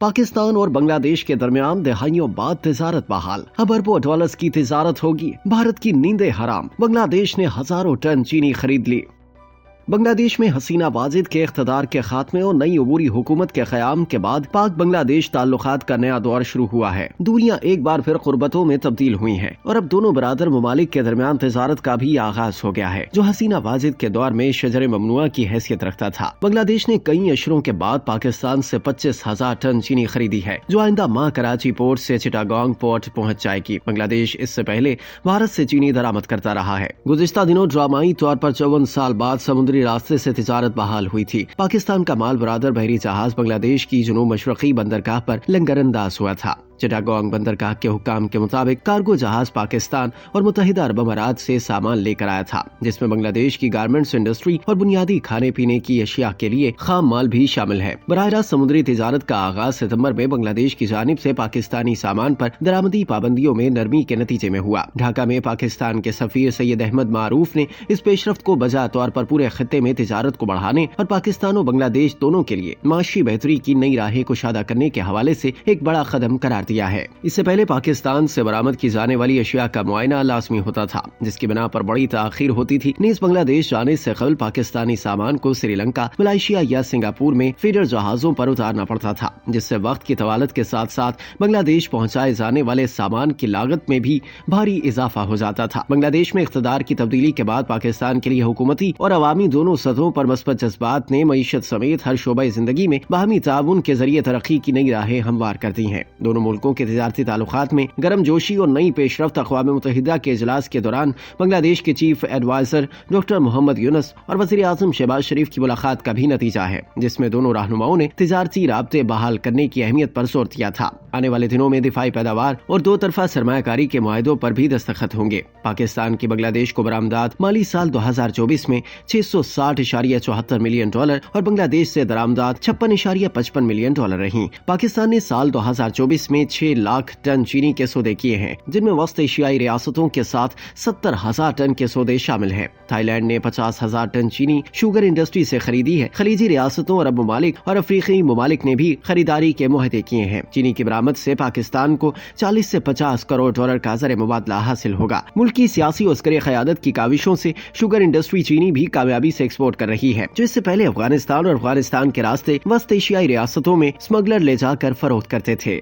पाकिस्तान और बांग्लादेश के दरमियान दहाइयों बाद तिजारत बहाल। अब अरबों डॉलर्स की तिजारत होगी। भारत की नींदें हराम। बांग्लादेश ने हजारों टन चीनी खरीद ली। बांग्लादेश में हसीना वाजिद के इख्तिदार के खात्मे और नई अबूरी हुकूमत के क़याम के बाद पाक बांग्लादेश ताल्लुकात का नया दौर शुरू हुआ है। दूरियां एक बार फिर कुर्बतों में तब्दील हुई हैं और अब दोनों बरादर ममालिक के दरमियान तिजारत का भी आगाज हो गया है, जो हसीना वाजिद के दौर में शजर ममनुआ की हैसियत रखता था। बांग्लादेश ने कई अशरों के बाद पाकिस्तान से 25,000 टन चीनी खरीदी है, जो आइंदा माह कराची पोर्ट से चिटागोंग पोर्ट पहुँच जाएगी। बांग्लादेश इससे पहले भारत से चीनी दरामद करता रहा है। गुज़िश्ता दिनों ड्रामाई तौर पर 54 साल बाद समुद्री रास्ते से तिजारत बहाल हुई थी। पाकिस्तान का माल बरादर बहरी जहाज बांग्लादेश की जुनूब मशरकी बंदरगाह पर लंगरअंदाज हुआ था। चिटागोंग बंदरगाह के हुक्काम के मुताबिक कार्गो जहाज पाकिस्तान और मुत्तहिदा अरब अमारात से सामान लेकर आया था, जिसमें बांग्लादेश की गारमेंट्स इंडस्ट्री और बुनियादी खाने पीने की अशिया के लिए खाम माल भी शामिल है। बराह रास्त समुद्री तिजारत का आगाज सितंबर में बांग्लादेश की जानिब से पाकिस्तानी सामान पर दरामदी पाबंदियों में नरमी के नतीजे में हुआ। ढाका में पाकिस्तान के सफीर सैयद अहमद मारूफ ने इस पेशरफ्त को बजा तौर पर पूरे खित्ते में तिजारत को बढ़ाने और पाकिस्तान और बांग्लादेश दोनों के लिए माशी बेहतरी की नई राहें कुशादा करने के हवाले से एक बड़ा कदम करार दिया है। इससे पहले पाकिस्तान से बरामद की जाने वाली अशिया का मुआयना लाजमी होता था, जिसकी बिना पर बड़ी ताखीर होती थी। नीज बांग्लादेश जाने से कबल पाकिस्तानी सामान को श्रीलंका, मलेशिया या सिंगापुर में फीडर जहाजों पर उतारना पड़ता था, जिससे वक्त की तवालत के साथ साथ बांग्लादेश पहुँचाए जाने वाले सामान की लागत में भी भारी इजाफा हो जाता था। बांग्लादेश में इख्तिदार की तब्दीली के बाद पाकिस्तान के लिए हुकूमती और अवामी दोनों सतहों पर मस्बत जज्बात ने मईशत समेत हर शोबे जिंदगी में बाहमी ताउन के जरिए तरक्की की नई राहें हमवार कर दी हैं। दोनों मुल्कों के तिजारती ताल्लुकात में गर्म जोशी और नई पेशरफ्त अक़वाम मुत्तहिदा के इजलास के दौरान बांग्लादेश के chief adviser doctor Mohammad Yunus और वज़ीर आज़म शहबाज शरीफ की मुलाकात का भी नतीजा है, जिसमें दोनों रहनुमाओं ने तिजारती राब्ते बहाल करने की अहमियत पर जोर दिया था। आने वाले दिनों में दिफाई पैदावार और दो तरफा सरमायाकारी के मुआहिदों पर भी दस्तखत होंगे। पाकिस्तान की बांग्लादेश को बरामदात माली साल 2024 में 660.74 मिलियन डॉलर और बांग्लादेश से दरामदात 56.55 मिलियन डॉलर रही। पाकिस्तान ने साल 2024 में 6 लाख टन चीनी के सौदे किए हैं, जिनमें वस्त एशियाई रियासतों के साथ 70,000 टन के सौदे शामिल हैं। थाईलैंड ने 50,000 टन चीनी शुगर इंडस्ट्री से खरीदी है। खलीजी रियासतों, अरब ममालिक और अफ्रीकी ममालिक ने भी खरीदारी के मुआहदे किए हैं। चीनी की बरामद से पाकिस्तान को 40 से 50 करोड़ डॉलर का ज़र मुबादला हासिल होगा। मुल्क की सियासी और अस्करी क़यादत की काविशों से शुगर इंडस्ट्री चीनी भी कामयाबी से एक्सपोर्ट कर रही है, जो इससे पहले अफगानिस्तान और अफगानिस्तान के रास्ते वस्त एशियाई रियासतों में स्मगलर ले जाकर फरोख्त करते थे।